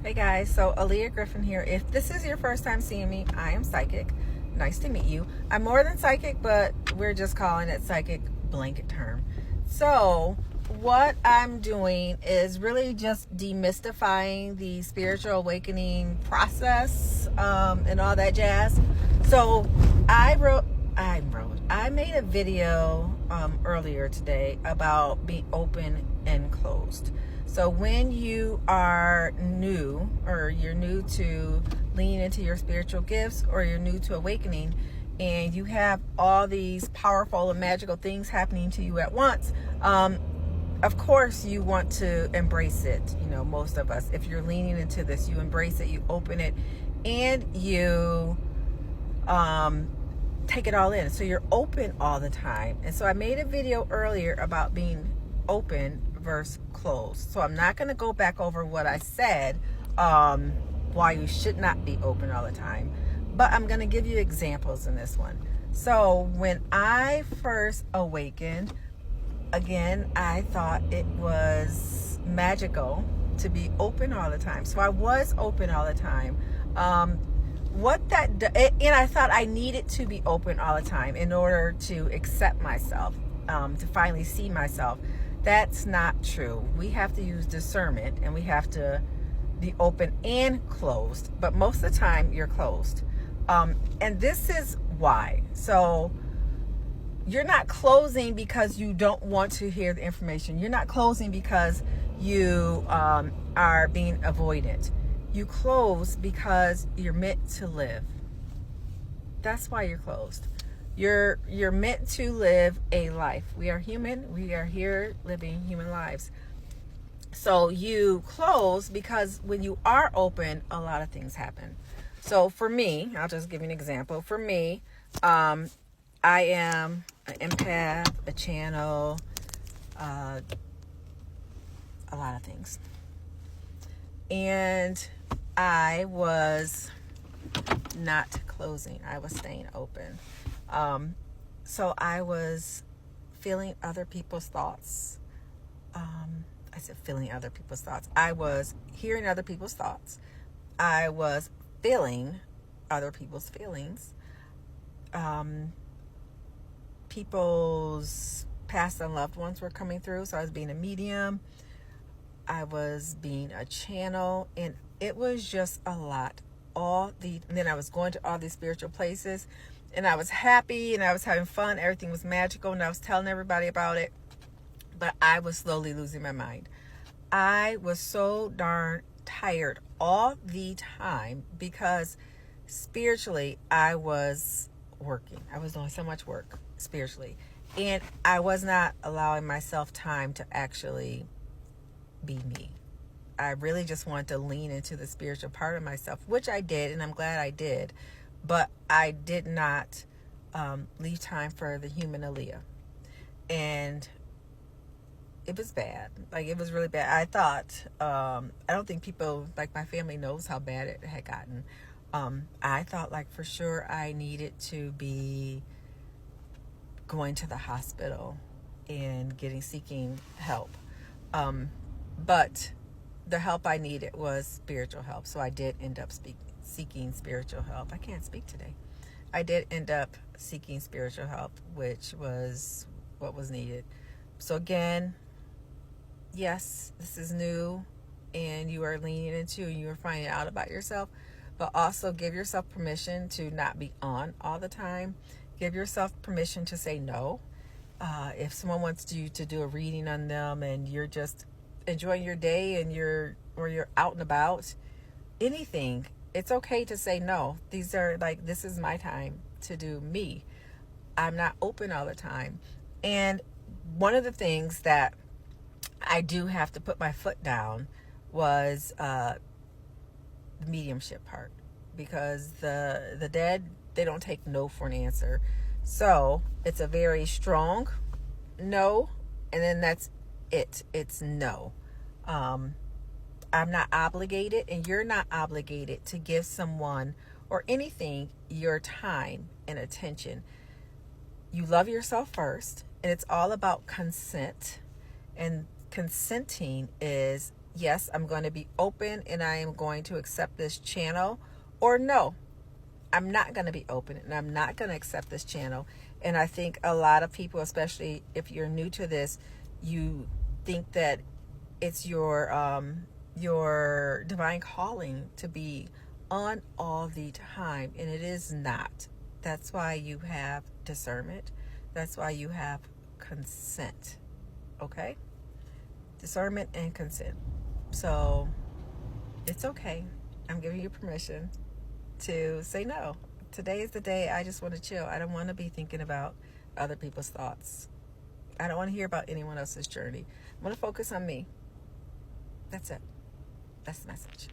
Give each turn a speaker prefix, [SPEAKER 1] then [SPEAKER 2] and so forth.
[SPEAKER 1] Hey guys, so Aaliyah Griffin here. If this is your first time seeing me, I am psychic. Nice to meet you. I'm more than psychic, but we're just calling it psychic blanket term. So what I'm doing is really just demystifying the spiritual awakening process and all that jazz. So I made a video earlier today about being open and closed. So when you are new, or you're new to leaning into your spiritual gifts, or you're new to awakening, and you have all these powerful and magical things happening to you at once, of course you want to embrace it. You know, most of us, if you're leaning into this, you embrace it, you open it, and you take it all in. So you're open all the time. And so I made a video earlier about being open versus closed. So I'm not going to go back over what I said, why you should not be open all the time, but I'm going to give you examples in this one. So when I first awakened, again, I thought it was magical to be open all the time. So I was open all the time. And I thought I needed to be open all the time in order to accept myself, to finally see myself. That's not true. We have to use discernment, and we have to be open and closed, but most of the time you're closed. And this is why. So you're not closing because you don't want to hear the information. You're not closing because you are being avoidant. You close because you're meant to live. That's why you're closed. You're meant to live a life. We are human. We are here living human lives. So you close because when you are open, a lot of things happen. So for me, I'll just give you an example. For me, I am an empath, a channel, a lot of things. And I was not closing. I was staying open. So I was feeling other people's thoughts. I said feeling other people's thoughts. I was hearing other people's thoughts. I was feeling other people's feelings. People's past and loved ones were coming through. So I was being a medium. I was being a channel, and it was just a lot. And then I was going to all these spiritual places, and I was happy, and I was having fun. Everything was magical, and I was telling everybody about it, but I was slowly losing my mind. I was so darn tired all the time because spiritually I was working. I was doing so much work spiritually, and I was not allowing myself time to actually be me. I really just wanted to lean into the spiritual part of myself, which I did, and I'm glad I did, but I did not leave time for the human Aaliyah. And it was bad. Like, it was really bad. I thought, I don't think people, like my family, knows how bad it had gotten. I thought, like, for sure I needed to be going to the hospital and seeking help. But the help I needed was spiritual help. So I did end up seeking spiritual help. I can't speak today. I did end up seeking spiritual help, which was what was needed. So again, yes, this is new, and you are leaning into, and you are finding out about yourself, but also give yourself permission to not be on all the time. Give yourself permission to say no. If someone wants you to do a reading on them, and you're just enjoying your day, and you're out and about, anything, it's okay to say no. This is my time to do me. I'm not open all the time. And one of the things that I do have to put my foot down was the mediumship part, because the dead, they don't take no for an answer. So it's a very strong no, and then that's it. It's no. I'm not obligated, and you're not obligated to give someone or anything your time and attention. You love yourself first, and it's all about consent. And consenting is yes, I'm going to be open and I am going to accept this channel, or no, I'm not going to be open and I'm not going to accept this channel. And I think a lot of people, especially if you're new to this, you think that it's your divine calling to be on all the time, and it is not. That's why you have discernment. That's why you have consent. Okay? Discernment and consent. So it's okay. I'm giving you permission to say no. Today is the day I just want to chill. I don't want to be thinking about other people's thoughts. I don't want to hear about anyone else's journey. I want to focus on me. That's it. That's the message.